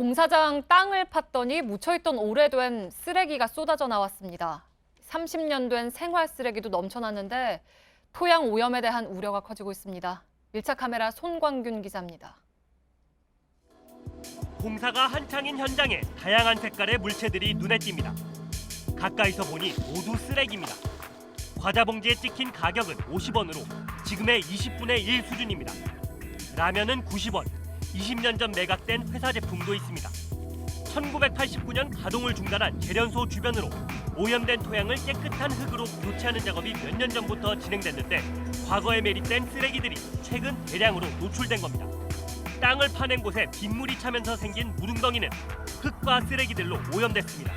공사장 땅을 팠더니 묻혀있던 오래된 쓰레기가 쏟아져 나왔습니다. 30년 된 생활 쓰레기도 넘쳐났는데 토양 오염에 대한 우려가 커지고 있습니다. 밀착 카메라 손광균 기자입니다. 공사가 한창인 현장에 다양한 색깔의 물체들이 눈에 띕니다. 가까이서 보니 모두 쓰레기입니다. 과자 봉지에 찍힌 가격은 50원으로 지금의 20분의 1 수준입니다. 라면은 90원, 20년 전 매각된 회사 제품도 있습니다. 1989년 가동을 중단한 계련소 주변으로 오염된 토양을 깨끗한 흙으로 교체하는 작업이 몇 년 전부터 진행됐는데 과거에 매립된 쓰레기들이 최근 대량으로 노출된 겁니다. 땅을 파낸 곳에 빗물이 차면서 생긴 물웅덩이는 흙과 쓰레기들로 오염됐습니다.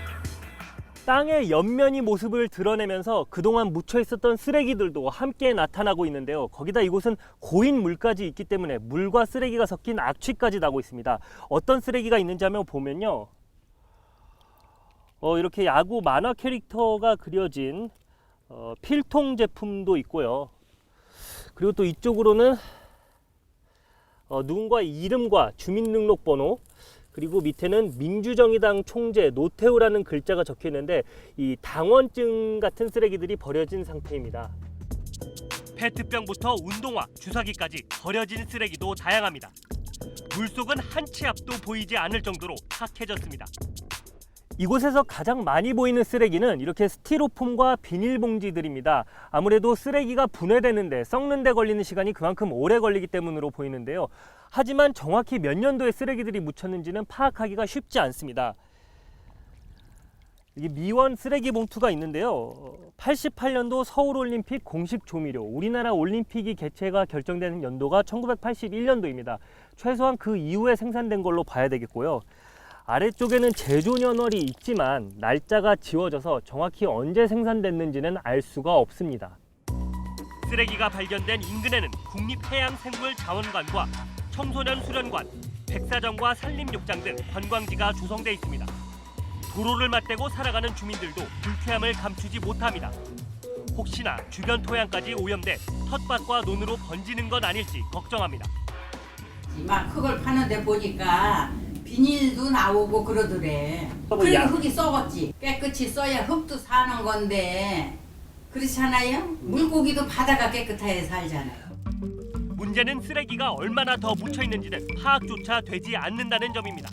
땅의 옆면이 모습을 드러내면서 그동안 묻혀 있었던 쓰레기들도 함께 나타나고 있는데요. 거기다 이곳은 고인 물까지 있기 때문에 물과 쓰레기가 섞인 악취까지 나고 있습니다. 어떤 쓰레기가 있는지 한번 보면요. 이렇게 야구 만화 캐릭터가 그려진 필통 제품도 있고요. 그리고 또 이쪽으로는 누군가의 이름과 주민등록번호, 그리고 밑에는 민주정의당 총재 노태우라는 글자가 적혀 있는데 이 당원증 같은 쓰레기들이 버려진 상태입니다. 페트병부터 운동화, 주사기까지 버려진 쓰레기도 다양합니다. 물속은 한 치 앞도 보이지 않을 정도로 탁해졌습니다. 이곳에서 가장 많이 보이는 쓰레기는 이렇게 스티로폼과 비닐봉지들입니다. 아무래도 쓰레기가 분해되는데 썩는 데 걸리는 시간이 그만큼 오래 걸리기 때문으로 보이는데요. 하지만 정확히 몇 년도에 쓰레기들이 묻혔는지는 파악하기가 쉽지 않습니다. 이게 미원 쓰레기 봉투가 있는데요. 88년도 서울올림픽 공식 조미료, 우리나라 올림픽이 개최가 결정되는 연도가 1981년도입니다. 최소한 그 이후에 생산된 걸로 봐야 되겠고요. 아래쪽에는 제조년월이 있지만 날짜가 지워져서 정확히 언제 생산됐는지는 알 수가 없습니다. 쓰레기가 발견된 인근에는 국립해양생물자원관과 청소년 수련관, 백사정과 산림욕장 등 관광지가 조성돼 있습니다. 도로를 맞대고 살아가는 주민들도 불쾌함을 감추지 못합니다. 혹시나 주변 토양까지 오염돼 텃밭과 논으로 번지는 건 아닐지 걱정합니다. 막 흙을 파는데 보니까 비닐도 나오고 그러더래. 그러니까 흙이 썩었지. 깨끗이 써야 흙도 사는 건데 그렇잖아요. 물고기도 바다가 깨끗하게 살잖아요. 문제는 쓰레기가 얼마나 더 묻혀 있는지는 파악조차 되지 않는다는 점입니다.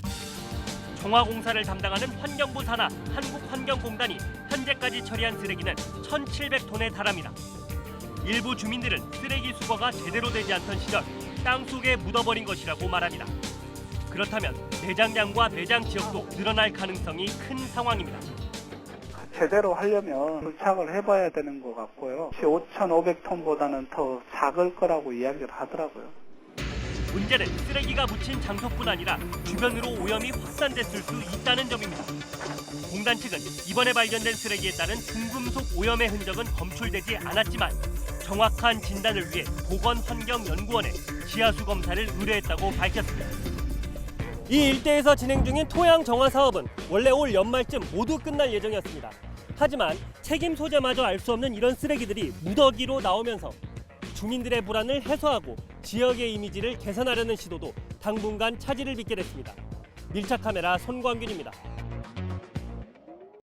정화공사를 담당하는 환경부 산하 한국환경공단이 현재까지 처리한 쓰레기는 1,700톤에 달합니다. 일부 주민들은 쓰레기 수거가 제대로 되지 않던 시절 땅속에 묻어버린 것이라고 말합니다. 그렇다면 매장량과 매장 지역도 늘어날 가능성이 큰 상황입니다. 제대로 하려면 부착을 해봐야 되는 것 같고요. 5,500톤보다는 더 작을 거라고 이야기를 하더라고요. 문제는 쓰레기가 묻힌 장소뿐 아니라 주변으로 오염이 확산됐을 수 있다는 점입니다. 공단 측은 이번에 발견된 쓰레기에 따른 중금속 오염의 흔적은 검출되지 않았지만 정확한 진단을 위해 보건환경연구원에 지하수 검사를 의뢰했다고 밝혔습니다. 이 일대에서 진행 중인 토양 정화 사업은 원래 올 연말쯤 모두 끝날 예정이었습니다. 하지만 책임 소재마저 알 수 없는 이런 쓰레기들이 무더기로 나오면서 주민들의 불안을 해소하고 지역의 이미지를 개선하려는 시도도 당분간 차질을 빚게 됐습니다. 밀착 카메라 손광균입니다.